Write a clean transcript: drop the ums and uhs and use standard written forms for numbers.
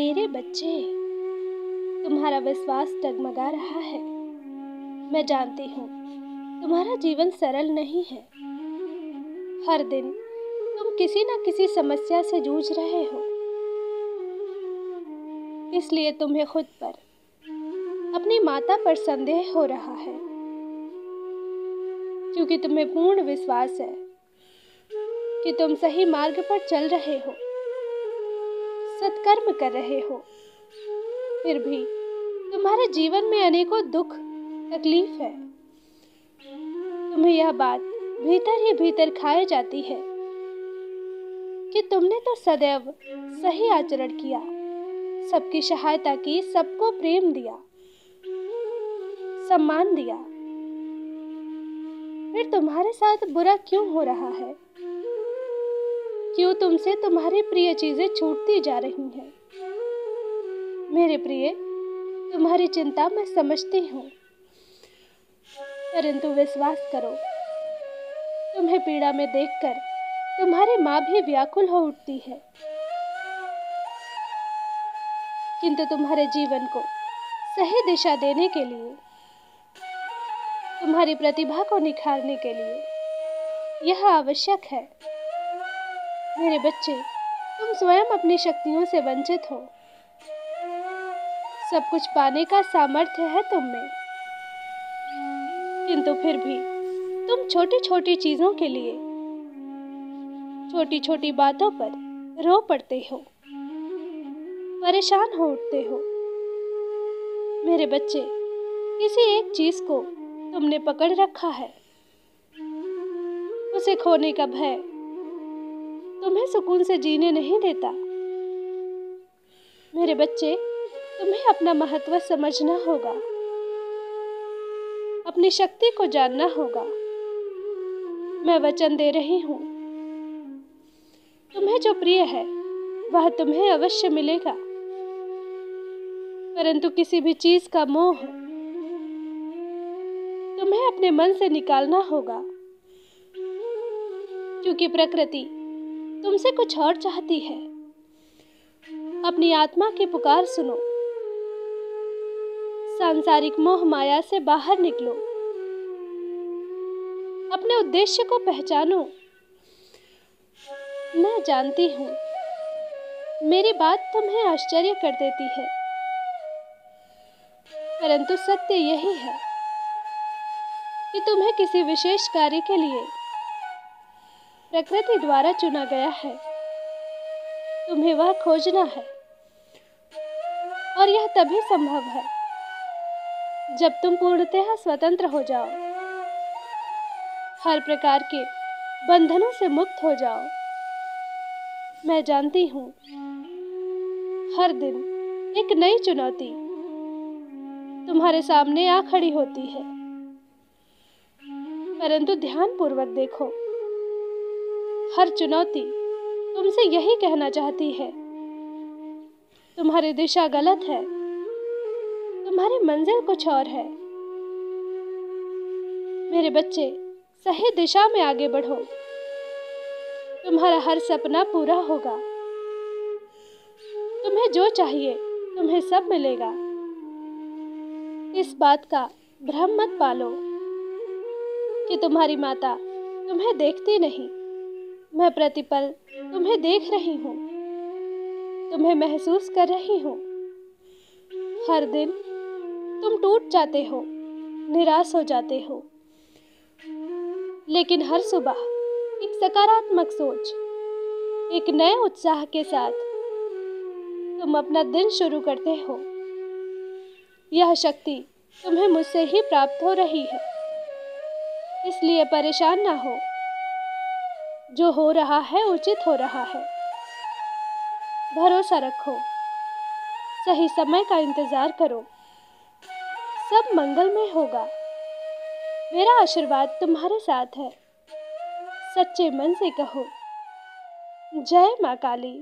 मेरे बच्चे, तुम्हारा विश्वास डगमगा रहा है। मैं जानती हूँ तुम्हारा जीवन सरल नहीं है। हर दिन तुम किसी न किसी समस्या से जूझ रहे हो, इसलिए तुम्हें खुद पर, अपनी माता पर संदेह हो रहा है, क्योंकि तुम्हें पूर्ण विश्वास है कि तुम सही मार्ग पर चल रहे हो, सत्कर्म कर रहे हो। फिर भी तुम्हारे जीवन में अनेकों दुख तकलीफ है। तुम्हें यह बात भीतर ही भीतर खाए जाती है कि तुमने तो सदैव सही आचरण किया, सबकी सहायता की, सबको प्रेम दिया, सम्मान दिया, फिर तुम्हारे साथ बुरा क्यों हो रहा है? क्यों तुमसे तुम्हारी प्रिय चीजें छूटती जा रही हैं? मेरे प्रिय, तुम्हारी चिंता मैं समझती हूँ, परंतु विश्वास करो, तुम्हें पीड़ा में देखकर तुम्हारी माँ भी व्याकुल हो उठती है, किंतु तुम्हारे जीवन को सही दिशा देने के लिए, तुम्हारी प्रतिभा को निखारने के लिए यह आवश्यक है। मेरे बच्चे, तुम स्वयं अपनी शक्तियों से वंचित हो। सब कुछ पाने का सामर्थ्य है तुम में, किंतु फिर भी तुम छोटी छोटी चीजों के लिए, छोटी छोटी बातों पर रो पड़ते हो, परेशान हो उठते हो। मेरे बच्चे, किसी एक चीज को तुमने पकड़ रखा है, उसे खोने का भय तुम्हें सुकून से जीने नहीं देता। मेरे बच्चे, तुम्हें अपना महत्व समझना होगा, अपनी शक्ति को जानना होगा। मैं वचन दे रही हूँ, तुम्हें जो प्रिय है वह तुम्हें अवश्य मिलेगा, परंतु किसी भी चीज का मोह तुम्हें अपने मन से निकालना होगा, क्योंकि प्रकृति तुमसे कुछ और चाहती है। अपनी आत्मा की पुकार सुनो, सांसारिक मोह माया से बाहर निकलो, अपने उद्देश्य को पहचानो। मैं जानती हूँ मेरी बात तुम्हें आश्चर्य कर देती है, परंतु सत्य यही है कि तुम्हें किसी विशेष कार्य के लिए प्रकृति द्वारा चुना गया है। तुम्हें वह खोजना है, और यह तभी संभव है जब तुम पूर्णतः स्वतंत्र हो जाओ, हर प्रकार के बंधनों से मुक्त हो जाओ। मैं जानती हूँ हर दिन एक नई चुनौती तुम्हारे सामने आ खड़ी होती है, परंतु ध्यानपूर्वक देखो, हर चुनौती तुमसे यही कहना चाहती है, तुम्हारी दिशा गलत है, तुम्हारी मंजिल कुछ और है। मेरे बच्चे, सही दिशा में आगे बढ़ो, तुम्हारा हर सपना पूरा होगा। तुम्हें जो चाहिए तुम्हें सब मिलेगा। इस बात का भ्रम मत पालो कि तुम्हारी माता तुम्हें देखती नहीं। मैं प्रतिपल तुम्हें देख रही हूँ, तुम्हें महसूस कर रही हूँ। हर दिन तुम टूट जाते हो, निराश हो जाते हो, लेकिन हर सुबह एक सकारात्मक सोच, एक नए उत्साह के साथ तुम अपना दिन शुरू करते हो। यह शक्ति तुम्हें मुझसे ही प्राप्त हो रही है, इसलिए परेशान ना हो। जो हो रहा है उचित हो रहा है। भरोसा रखो, सही समय का इंतजार करो, सब मंगलमय होगा। मेरा आशीर्वाद तुम्हारे साथ है। सच्चे मन से कहो, जय मां काली।